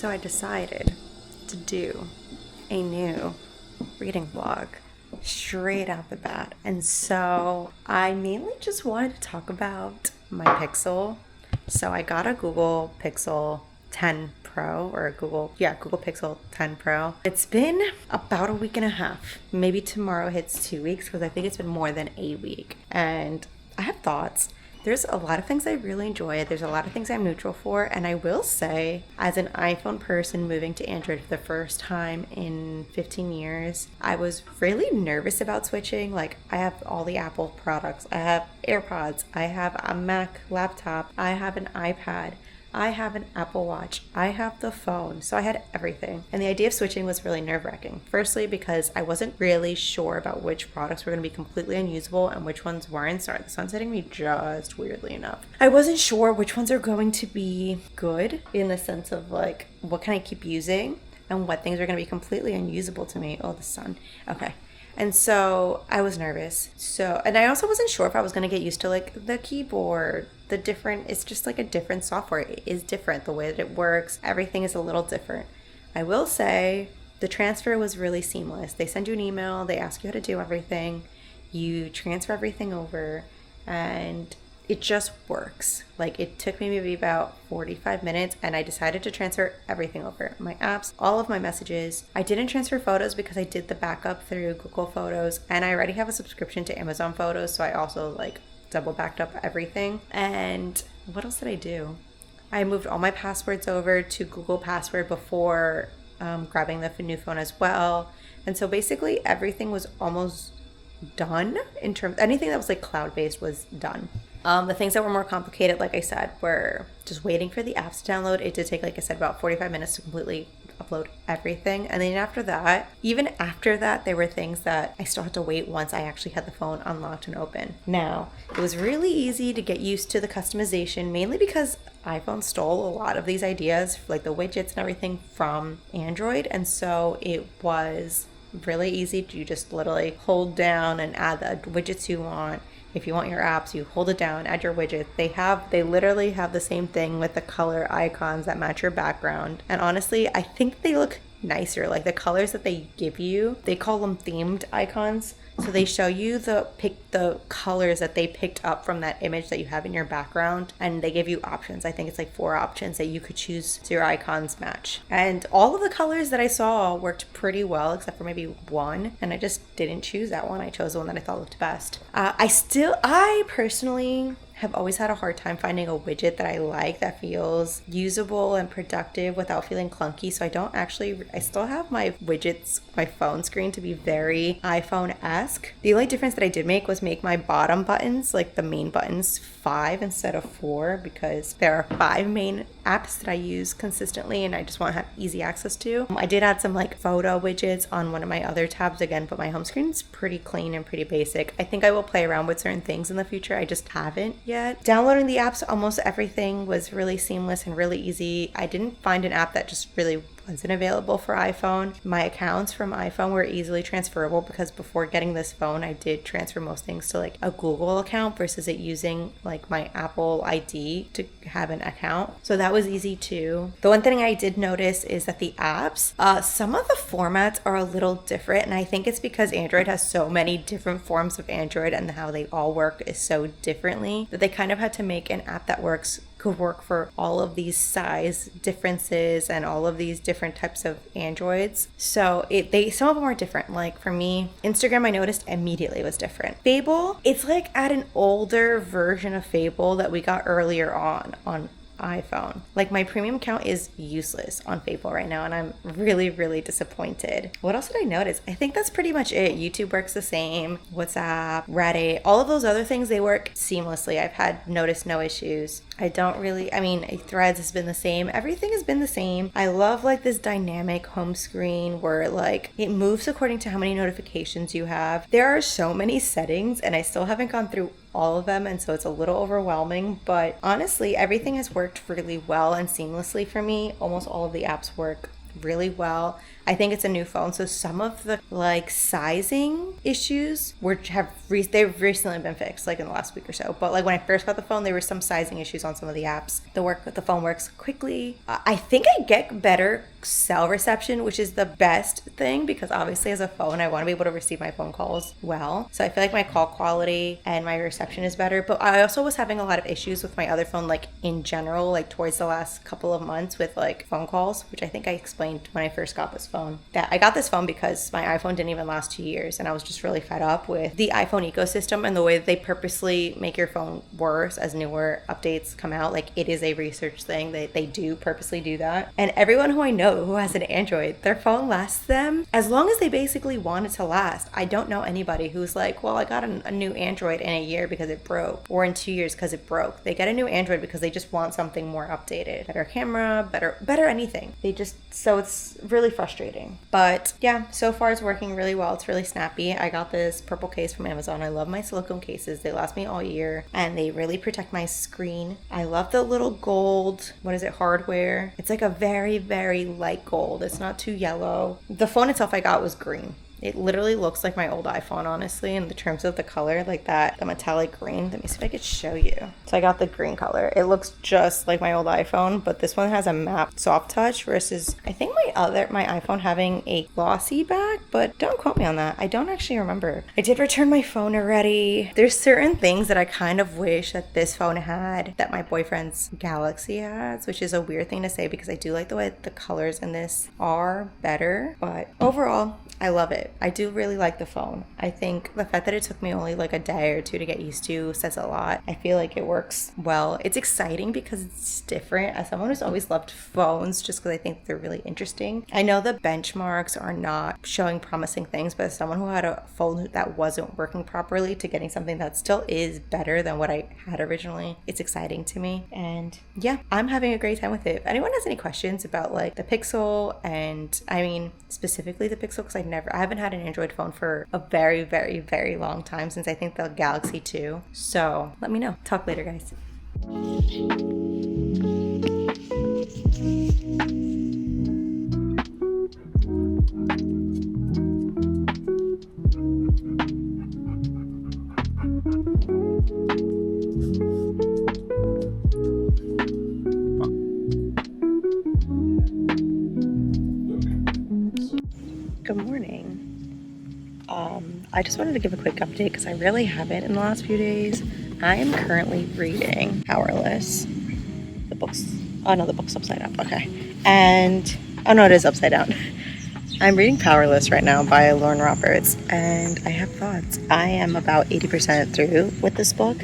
So I decided to do a new reading vlog straight out the bat. And so I mainly just wanted to talk about my Pixel. So I got a Google Pixel 10 Pro or a Google Pixel 10 Pro. It's been about a week and a half. Maybe tomorrow hits 2 weeks because I think it's been more than a week. And I have thoughts. There's a lot of things I really enjoy. There's a lot of things I'm neutral for. And I will say, as an iPhone person moving to Android for the first time in 15 years, I was really nervous about switching. Like, I have all the Apple products. I have AirPods. I have a Mac laptop. I have an iPad. I have an Apple Watch. I have the phone. So I had everything. And the idea of switching was really nerve-wracking. Firstly, because I wasn't really sure about which products were going to be completely unusable and which ones weren't. Sorry, the sun's hitting me just weirdly enough. I wasn't sure which ones are going to be good in the sense of like, what can I keep using and what things are going to be completely unusable to me. Oh, the sun. Okay. And so I was nervous. And I also wasn't sure if I was going to get used to like the keyboard, it's just like a different software. It is different. The way that it works, everything is a little different. I will say the transfer was really seamless. They send you an email, they ask you how to do everything, you transfer everything over, and it just works. Like, it took me maybe about 45 minutes and I decided to transfer everything over. My apps, all of my messages. I didn't transfer photos because I did the backup through Google Photos and I already have a subscription to Amazon Photos, so I also double backed up everything. And what else did I do? I moved all my passwords over to Google Password before grabbing the new phone as well. And so basically everything was almost done anything that was like cloud-based was done. The things that were more complicated, like I said, were just waiting for the apps to download. It did take, like I said, about 45 minutes to completely upload everything. And then even after that, there were things that I still had to wait once I actually had the phone unlocked and open. Now, it was really easy to get used to the customization, mainly because iPhone stole a lot of these ideas, like the widgets and everything, from Android. And so it was really easy to just literally hold down and add the widgets you want. If you want your apps, you hold it down, add your widget. They literally have the same thing with the color icons that match your background. And honestly, I think they look nicer. Like the colors that they give you, they call them themed icons. So they show you the colors that they picked up from that image that you have in your background, and they give you options. I think it's like 4 options that you could choose so your icons match. And all of the colors that I saw worked pretty well, except for maybe one, and I just didn't choose that one. I chose the one that I thought looked best. I personally have always had a hard time finding a widget that I like that feels usable and productive without feeling clunky. So I still have my widgets, my phone screen, to be very iPhone-esque. The only difference that I did make was make my bottom buttons, like the main buttons, 5 instead of 4, because there are 5 main apps that I use consistently and I just want to have easy access to. I did add some like photo widgets on one of my other tabs again, but my home screen is pretty clean and pretty basic. I think I will play around with certain things in the future. I just haven't yet. Downloading the apps, almost everything was really seamless and really easy. I didn't find an app that just really wasn't available for iPhone. My accounts from iPhone were easily transferable because before getting this phone, I did transfer most things to like a Google account versus it using like my Apple ID to have an account. So that was easy too. The one thing I did notice is that the apps, some of the formats are a little different, and I think it's because Android has so many different forms of Android and how they all work is so differently that they kind of had to make an app that could work for all of these size differences and all of these different types of Androids. So some of them are different. Like for me, Instagram I noticed immediately was different. Fable, it's like at an older version of Fable that we got earlier on iPhone. Like my premium account is useless on Fable right now and I'm really, really disappointed. What else did I notice? I think that's pretty much it. YouTube works the same. WhatsApp, Reddit, all of those other things, they work seamlessly. I've noticed no issues. Threads has been the same. Everything has been the same. I love like this dynamic home screen where like it moves according to how many notifications you have. There are so many settings and I still haven't gone through all of them, and so it's a little overwhelming, but honestly everything has worked really well and seamlessly for me. Almost all of the apps work really well. I think it's a new phone, so some of the like sizing issues they've recently been fixed, like in the last week or so. But like when I first got the phone, there were some sizing issues on some of the apps. The phone works quickly. I think I get better cell reception, which is the best thing, because obviously as a phone, I want to be able to receive my phone calls well. So I feel like my call quality and my reception is better. But I also was having a lot of issues with my other phone, like in general, like towards the last couple of months with like phone calls, which I think I explained when I first got this phone. That I got this phone because my iPhone didn't even last 2 years, and I was just really fed up with the iPhone ecosystem and the way that they purposely make your phone worse as newer updates come out. Like, it is a research thing. They do purposely do that. And everyone who I know who has an Android, their phone lasts them as long as they basically want it to last. I don't know anybody who's like, well, I got a new Android in a year because it broke, or in 2 years because it broke. They get a new Android because they just want something more updated, better camera, better anything. So it's really frustrating. But yeah, so far it's working really well. It's really snappy. I got this purple case from Amazon. I love my silicone cases. They last me all year, and they really protect my screen. I love the little gold, hardware. It's like a very, very light gold. It's not too yellow. The phone itself I got was green. It literally looks like my old iPhone, honestly, in the terms of the color, like that, the metallic green. Let me see if I could show you. So I got the green color. It looks just like my old iPhone, but this one has a matte soft touch versus I think my iPhone having a glossy back, but don't quote me on that. I don't actually remember. I did return my phone already. There's certain things that I kind of wish that this phone had that my boyfriend's Galaxy has, which is a weird thing to say because I do like the way the colors in this are better, but overall, I love it. I do really like the phone. I think the fact that it took me only like a day or two to get used to says a lot. I feel like it works well. It's exciting because it's different. As someone who's always loved phones, just because I think they're really interesting. I know the benchmarks are not showing promising things, but as someone who had a phone that wasn't working properly to getting something that still is better than what I had originally, it's exciting to me. And yeah, I'm having a great time with it. If anyone has any questions about like the Pixel, and I mean specifically the Pixel, because I haven't had an Android phone for a very, very, very long time, since I think the Galaxy 2. So let me know. Talk later, guys. Good morning. I just wanted to give a quick update because I really haven't in the last few days. I am currently reading Powerless. The book's upside down. Okay. It is upside down. I'm reading Powerless right now by Lauren Roberts, and I have thoughts. I am about 80% through with this book,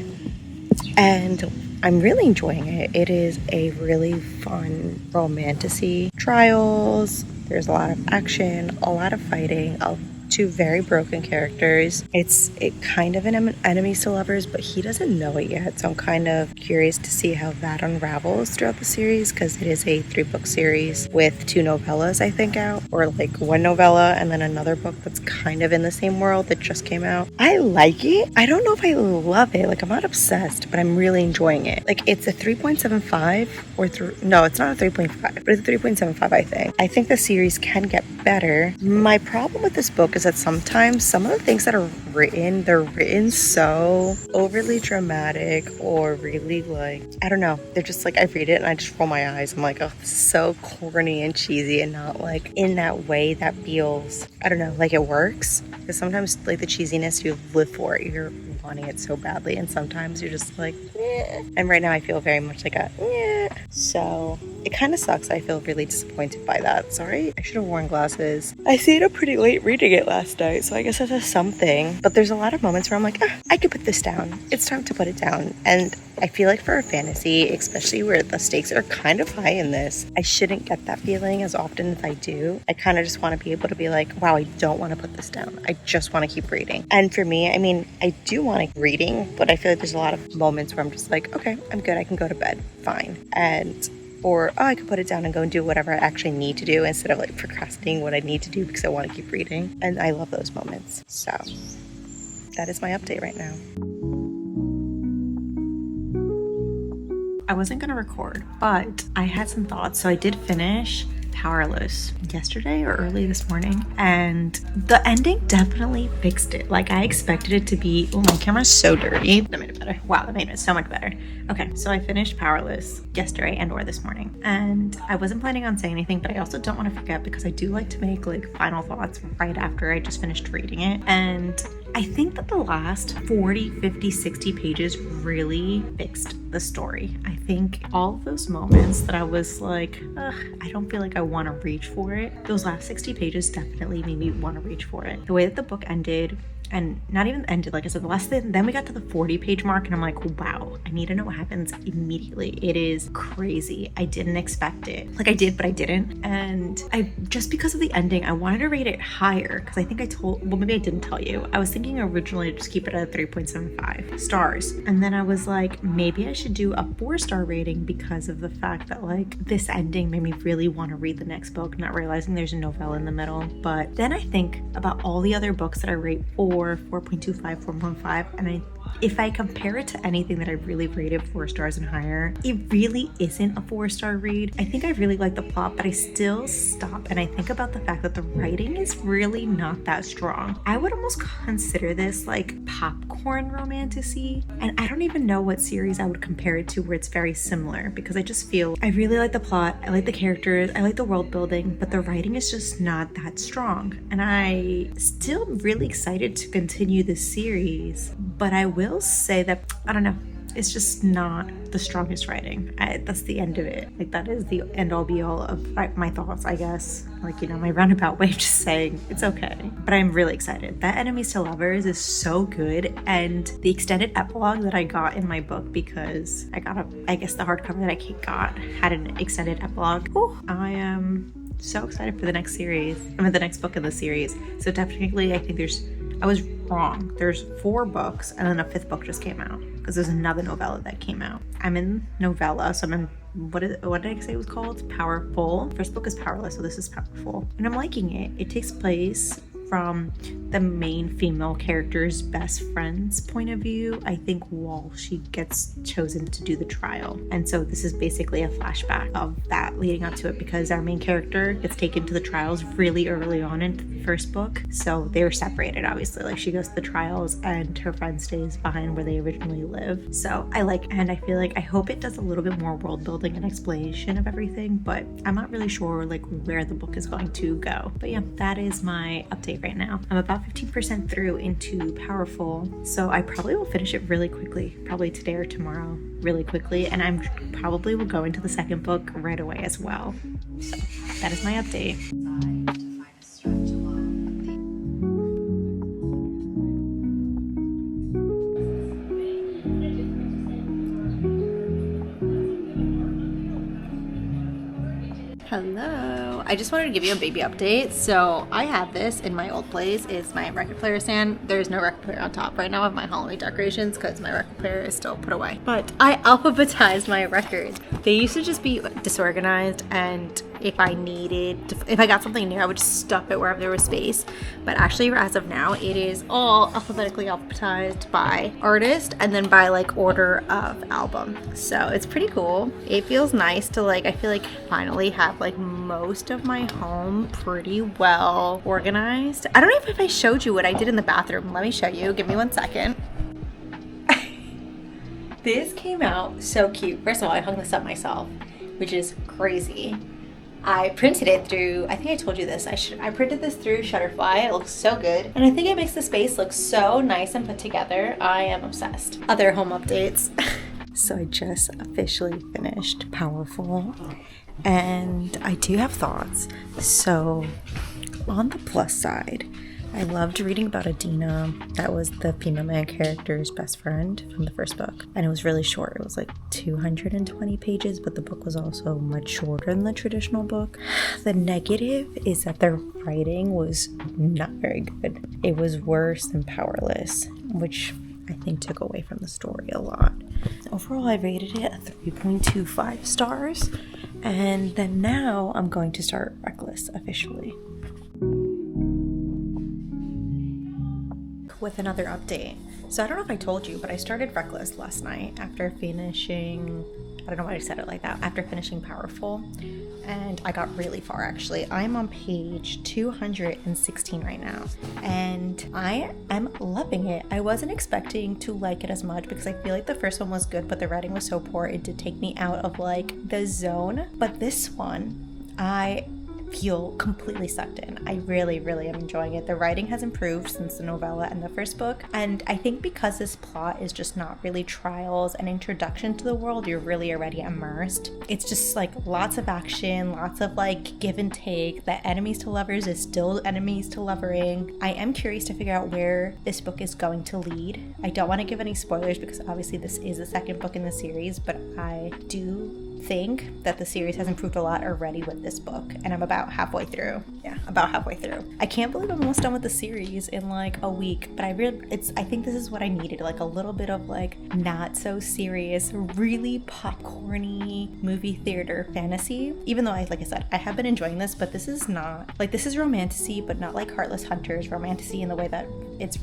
and I'm really enjoying it. It is a really fun romantasy. Trials. There's a lot of action, a lot of fighting, two very broken characters. It's kind of an enemies to lovers, but he doesn't know it yet. So I'm kind of curious to see how that unravels throughout the series, because it is a 3-book series with 2 novellas, I think, out, or like 1 novella and then another book that's kind of in the same world that just came out. I like it. I don't know if I love it. Like, I'm not obsessed, but I'm really enjoying it. Like, it's a 3.75 no, it's not a 3.5, but it's a 3.75, I think. I think the series can get better. My problem with this book is that sometimes some of the things that are written, they're written so overly dramatic, or really like, I don't know, they're just like, I read it and I just roll my eyes. I'm like, oh, this is so corny and cheesy, and not like in that way that feels, I don't know, like it works. Because sometimes like the cheesiness, you live for it, you're wanting it so badly, and sometimes you're just like, eh. And right now I feel very much like a eh. So it kind of sucks. I feel really disappointed by that. Sorry, I should have worn glasses. I stayed up pretty late reading it last night, so I guess that's something. But there's a lot of moments where I'm like, I could put this down. It's time to put it down. And I feel like for a fantasy, especially where the stakes are kind of high in this, I shouldn't get that feeling as often as I do. I kind of just want to be able to be like, wow, I don't want to put this down. I just want to keep reading. And for me, I mean, I do want to keep reading, but I feel like there's a lot of moments where I'm just like, okay, I'm good. I can go to bed. Fine. Or I could put it down and go and do whatever I actually need to do, instead of like procrastinating what I need to do because I want to keep reading. And I love those moments. So that is my update right now. I wasn't going to record, but I had some thoughts. So I did finish Powerless yesterday or early this morning, and the ending definitely fixed it. Like, I expected it to be, oh, my camera's so dirty. That made it better. Wow, that made it so much better. Okay, so I finished Powerless yesterday and or this morning, and I wasn't planning on saying anything, but I also don't want to forget because I do like to make like final thoughts right after I just finished reading it. And I think that the last 40, 50, 60 pages really fixed the story. I think all of those moments that I was like, I don't feel like I want to reach for it, those last 60 pages definitely made me want to reach for it. The way that the book ended, and not even ended, like I said, the last thing, then we got to the 40-page mark and I'm like, wow, I need to know what happens immediately. It is crazy. I didn't expect it. Like, I did, but I didn't. And I, just because of the ending, I wanted to rate it higher because I think I told, well, maybe I didn't tell you. I was thinking originally to just keep it at 3.75 stars. And then I was like, maybe I should do a 4-star rating because of the fact that like this ending made me really want to read the next book, not realizing there's a novella in the middle. But then I think about all the other books that I rate 4.25, 4.5, and if I compare it to anything that I really rated 4 stars and higher, it really isn't a 4-star read. I think I really like the plot, but I still stop and I think about the fact that the writing is really not that strong. I would almost consider this like popcorn romantasy, and I don't even know what series I would compare it to where it's very similar, because I just feel I really like the plot, I like the characters, I like the world building, but the writing is just not that strong. And I still really excited to continue this series, but I will say that, I don't know, it's just not the strongest writing. That's the end of it. Like, that is the end all be all of my thoughts, I guess. Like, you know, my roundabout way of just saying it's okay. But I'm really excited. That Enemies to Lovers is so good. And the extended epilogue that I got in my book, because I got I guess the hardcover that I got had an extended epilogue. Oh, I am so excited for the next series. I mean, the next book in the series. So technically, I think I was wrong. There's 4 books and then a 5th book just came out because there's another novella that came out. I'm in novella, so I'm in, what did I say it was called? Powerful. First book is Powerless, so this is Powerful. And I'm liking it. It takes place from the main female character's best friend's point of view, I think, while she gets chosen to do the trial. And so this is basically a flashback of that leading up to it, because our main character gets taken to the trials really early on in the first book. So they were separated, obviously. Like, she goes to the trials and her friend stays behind where they originally live. So I feel like I hope it does a little bit more world building and explanation of everything, but I'm not really sure like where the book is going to go. But yeah, that is my update right now. I'm about 15% through into Powerful, so I probably will finish it really quickly, probably today or tomorrow, really quickly, and I'm probably will go into the second book right away as well. So that is my update. Hello, I just wanted to give you a baby update. So I have this in my old place. It's my record player stand. There's no record player on top right now of my Halloween decorations because my record player is still put away. But I alphabetized my records. They used to just be disorganized, and if I got something new, I would just stuff it wherever there was space. But actually, as of now, it is all alphabetically alphabetized by artist and then by like order of album. So it's pretty cool. It feels nice to I feel like finally have like most of my home pretty well organized. I don't know if I showed you what I did in the bathroom. Let me show you. Give me 1 second. This came out so cute. First of all, I hung this up myself, which is crazy. I printed it through, I think I told you this, I printed this through Shutterfly. It looks so good. And I think it makes the space look so nice and put together. I am obsessed. Other home updates. So I just officially finished Powerful, and I do have thoughts. So on the plus side, I loved reading about Adina. That was the female main character's best friend from the first book. And it was really short. It was like 220 pages, but the book was also much shorter than the traditional book. The negative is that the writing was not very good. It was worse than Powerless, which I think took away from the story a lot. Overall, I rated it a 3.25 stars. And then now I'm going to start Reckless officially. With another update. So I don't know if I told you, but I started Reckless last night after finishing, I don't know why I said it like that, after finishing Powerful. And I got really far actually. I'm on page 216 right now. And I am loving it. I wasn't expecting to like it as much because I feel like the first one was good, but the writing was so poor it did take me out of like the zone. But this one, I feel completely sucked in. I really, really am enjoying it. The writing has improved since the novella and the first book, and I think because this plot is just not really trials and introduction to the world, you're really already immersed. It's just like lots of action, lots of like give and take. The enemies to lovers is still enemies to lovering. I am curious to figure out where this book is going to lead. I don't want to give any spoilers because obviously this is the second book in the series, but I do think that the series has improved a lot already with this book, and I'm about halfway through. I can't believe I'm almost done with the series in like a week, but I think this is what I needed, like a little bit of like not so serious, really popcorny movie theater fantasy. Even though like I said, I have been enjoying this, but this is not like, this is romantasy, but not like Heartless Hunter's romantasy in the way that it's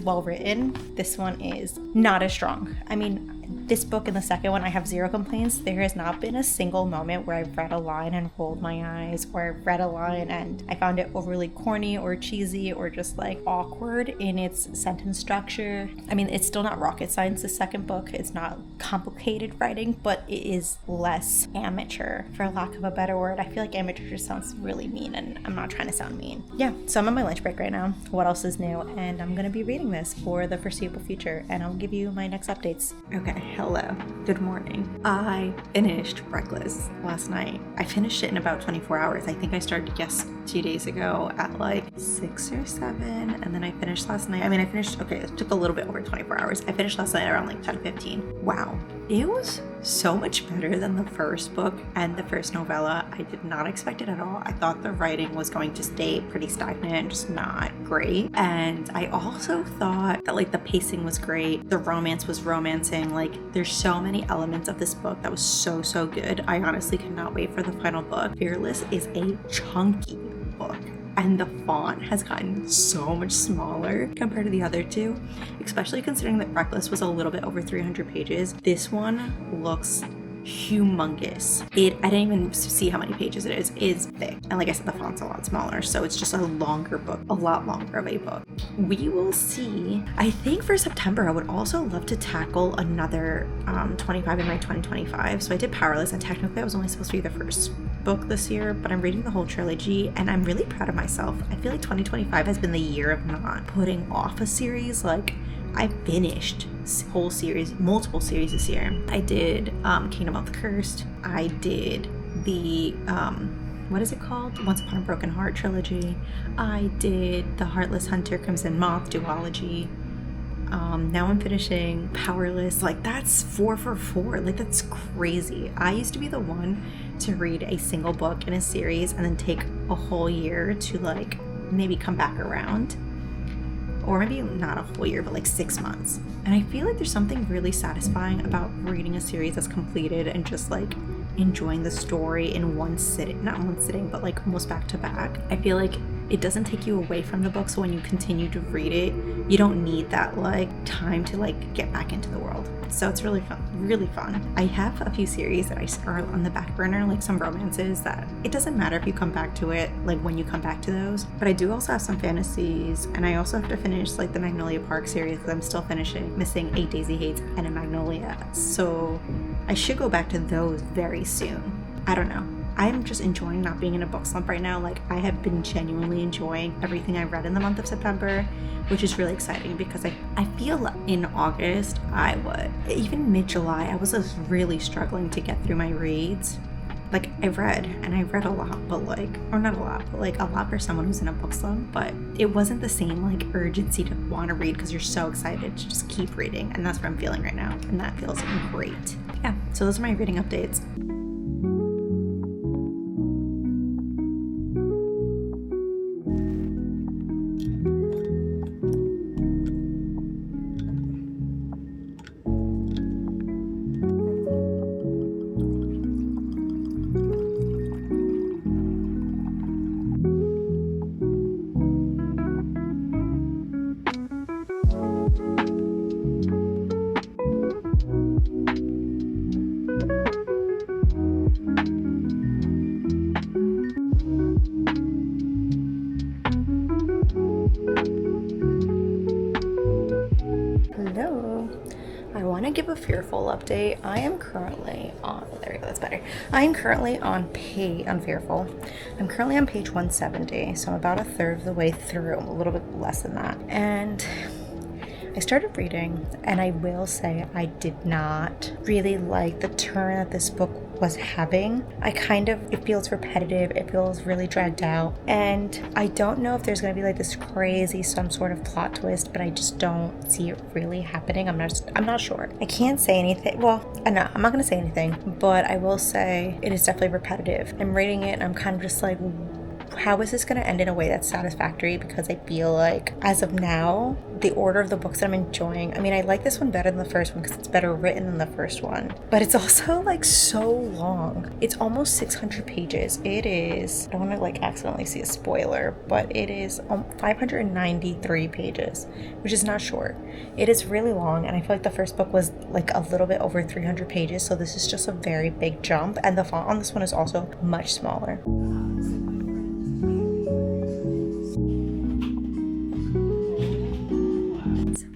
well written. This one is not as strong. I mean, this book and the second one, I have zero complaints. There has not been a single moment where I've read a line and rolled my eyes, or I've read a line and I found it overly corny or cheesy or just like awkward in its sentence structure. I mean, it's still not rocket science, the second book. It's not complicated writing, but it is less amateur, for lack of a better word. I feel like amateur just sounds really mean, and I'm not trying to sound mean. Yeah, so I'm on my lunch break right now. What else is new? And I'm gonna be reading this for the foreseeable future, and I'll give you my next updates. Okay, hello, good morning. I finished Reckless last night. I finished it in about 24 hours. I think I started 2 days ago at like 6 or 7, and then I finished last night. It took a little bit over 24 hours. I finished last night around like 10:15. Wow, it was so much better than the first book and the first novella. I did not expect it at all. I thought the writing was going to stay pretty stagnant and just not great. And I also thought that like the pacing was great. The romance was romancing. Like there's so many elements of this book that was so good. I honestly cannot wait for the final book. Fearless is a chunky book, and the font has gotten so much smaller compared to the other two, especially considering that Reckless was a little bit over 300 pages. This one looks humongous. I didn't even see how many pages it is thick, and like I said, the font's a lot smaller, so it's just a longer book, a lot longer of a book. We will see. I think for September I would also love to tackle another 25 in my 2025. So I did Powerless, and technically I was only supposed to be the first book this year, but I'm reading the whole trilogy and I'm really proud of myself. I feel like 2025 has been the year of not putting off a series. Like I finished whole series, multiple series this year. I did Kingdom of the Cursed. I did the what is it called? Once Upon a Broken Heart trilogy. I did the Heartless Hunter Crimson Moth duology. Now I'm finishing Powerless. Like that's 4 for 4. Like that's crazy. I used to be the one to read a single book in a series and then take a whole year to like maybe come back around. Or maybe not a whole year, but like 6 months. And I feel like there's something really satisfying about reading a series that's completed and just like enjoying the story in one sitting, not one sitting, but like almost back to back. I feel like it doesn't take you away from the book, so when you continue to read it, you don't need that like time to like get back into the world. So it's really fun. I have a few series that are on the back burner, like some romances that it doesn't matter if you come back to it, like when you come back to those. But I do also have some fantasies, and I also have to finish like the Magnolia Park series because I'm still missing 8 Daisy Hates and a Magnolia. So I should go back to those very soon. I don't know. I'm just enjoying not being in a book slump right now. Like I have been genuinely enjoying everything I read in the month of September, which is really exciting because I feel in August, even mid-July, I was just really struggling to get through my reads. Like I read a lot, but like, or not a lot, but like a lot for someone who's in a book slump, but it wasn't the same like urgency to want to read because you're so excited to just keep reading. And that's what I'm feeling right now. And that feels great. Yeah, so those are my reading updates. give a fearful update. I am currently on, there we go, that's better. I am currently on fearful. I'm currently on page 170, so I'm about a third of the way through, a little bit less than that. And I started reading, and I will say I did not really like the turn that this book was having. It feels repetitive, it feels really dragged out, and I don't know if there's going to be like this crazy, some sort of plot twist, but I just don't see it really happening. I'm not sure. I can't say anything. Well, I'm not going to say anything, but I will say it is definitely repetitive. I'm reading it, and I'm kind of just like, how is this going to end in a way that's satisfactory? Because I feel like, as of now, the order of the books that I'm enjoying, I mean, I like this one better than the first one because it's better written than the first one. But it's also like so long. It's almost 600 pages. It is, I don't want to like accidentally see a spoiler, but it is 593 pages, which is not short. It is really long, and I feel like the first book was like a little bit over 300 pages, so this is just a very big jump, and the font on this one is also much smaller.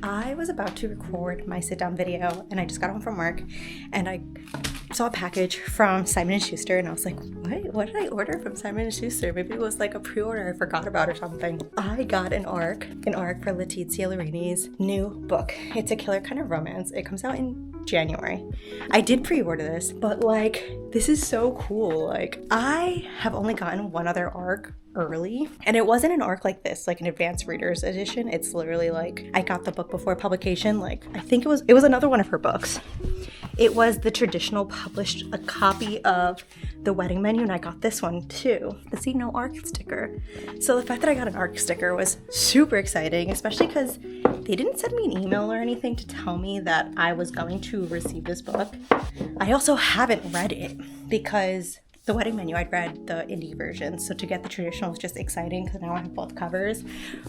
I was about to record my sit-down video, and I just got home from work, and I saw a package from Simon & Schuster, and I was like, what did I order from Simon & Schuster? Maybe it was like a pre-order I forgot about or something. I got an arc for Letizia Lorini's new book. It's a killer kind of romance. It comes out in January. I did pre-order this, but like, this is so cool. Like, I have only gotten one other arc early, and it wasn't an arc like this, like an advanced readers edition. It's literally like, I got the book before publication. Like, I think it was another one of her books. It was the traditional published a copy of The Wedding Menu, and I got this one too. The See No Arc sticker. So the fact that I got an arc sticker was super exciting, especially because they didn't send me an email or anything to tell me that I was going to receive this book. I also haven't read it because The Wedding Menu, I'd read the indie version, so to get the traditional was just exciting because now I have both covers.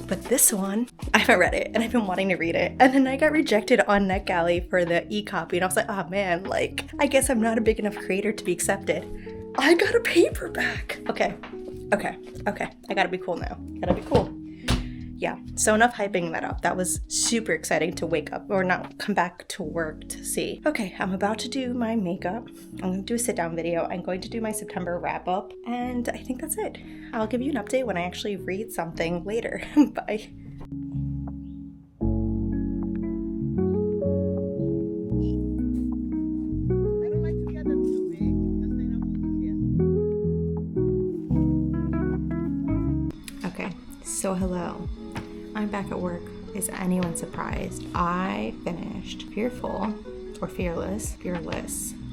But this one, I haven't read it, and I've been wanting to read it. And then I got rejected on NetGalley for the e-copy, and I was like, oh man, like, I guess I'm not a big enough creator to be accepted. I got a paperback. Okay. I gotta be cool now. Gotta be cool. Yeah, so enough hyping that up. That was super exciting to wake up, or not come back to work to see. Okay, I'm about to do my makeup. I'm going to do a sit-down video. I'm going to do my September wrap-up, and I think that's it. I'll give you an update when I actually read something later. Bye. Okay, so hello. I'm back at work. Is anyone surprised? I finished Fearless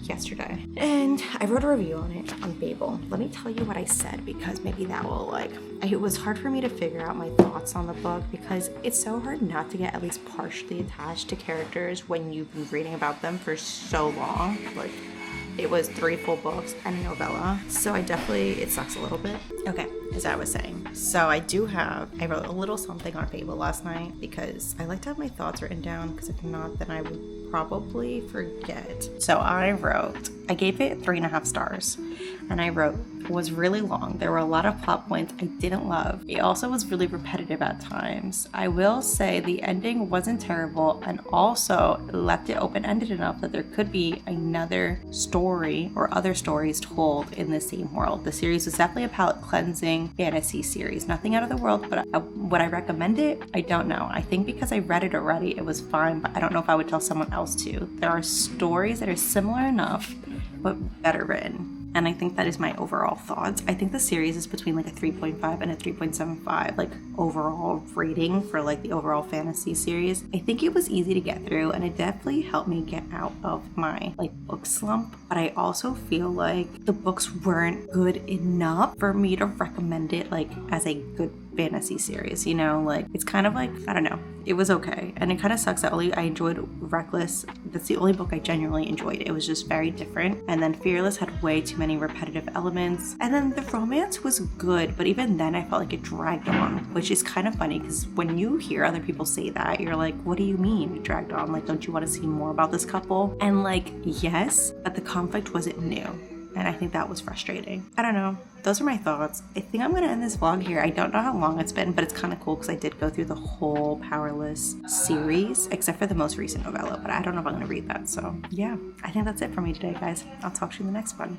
yesterday. And I wrote a review on it on Babel. Let me tell you what I said, because maybe that will it was hard for me to figure out my thoughts on the book, because it's so hard not to get at least partially attached to characters when you've been reading about them for so long. Like, it was 3 full books and a novella, so it sucks a little bit. Okay, as I was saying, so I wrote a little something on Fable last night, because I like to have my thoughts written down, because if not, then I would probably forget. So I gave it 3.5 stars, and I wrote, was really long. There were a lot of plot points I didn't love. It also was really repetitive at times. I will say the ending wasn't terrible, and also left it open-ended enough that there could be another story or other stories told in the same world. The series was definitely a palate cleansing fantasy series. Nothing out of the world, but would I recommend it? I don't know. I think because I read it already, it was fine, but I don't know if I would tell someone else to. There are stories that are similar enough, but better written. And I think that is my overall thoughts. I think the series is between like a 3.5 and a 3.75, like overall rating for like the overall fantasy series. I think it was easy to get through, and it definitely helped me get out of my like book slump. But I also feel like the books weren't good enough for me to recommend it like as a good fantasy series, you know? Like, it's kind of like, I don't know, it was okay. And it kind of sucks that I enjoyed Reckless. That's the only book I genuinely enjoyed. It was just very different. And then Fearless had way too many repetitive elements. And then the romance was good, but even then I felt like it dragged on, which is kind of funny, because when you hear other people say that, you're like, what do you mean it dragged on? Like, don't you want to see more about this couple? And like, yes, but the conflict wasn't new. and I think that was frustrating. I don't know. Those are my thoughts. I think I'm gonna end this vlog here. I don't know how long it's been, but it's kind of cool because I did go through the whole Powerless series, except for the most recent novella, but I don't know if I'm gonna read that. So yeah, I think that's it for me today, guys. I'll talk to you in the next one.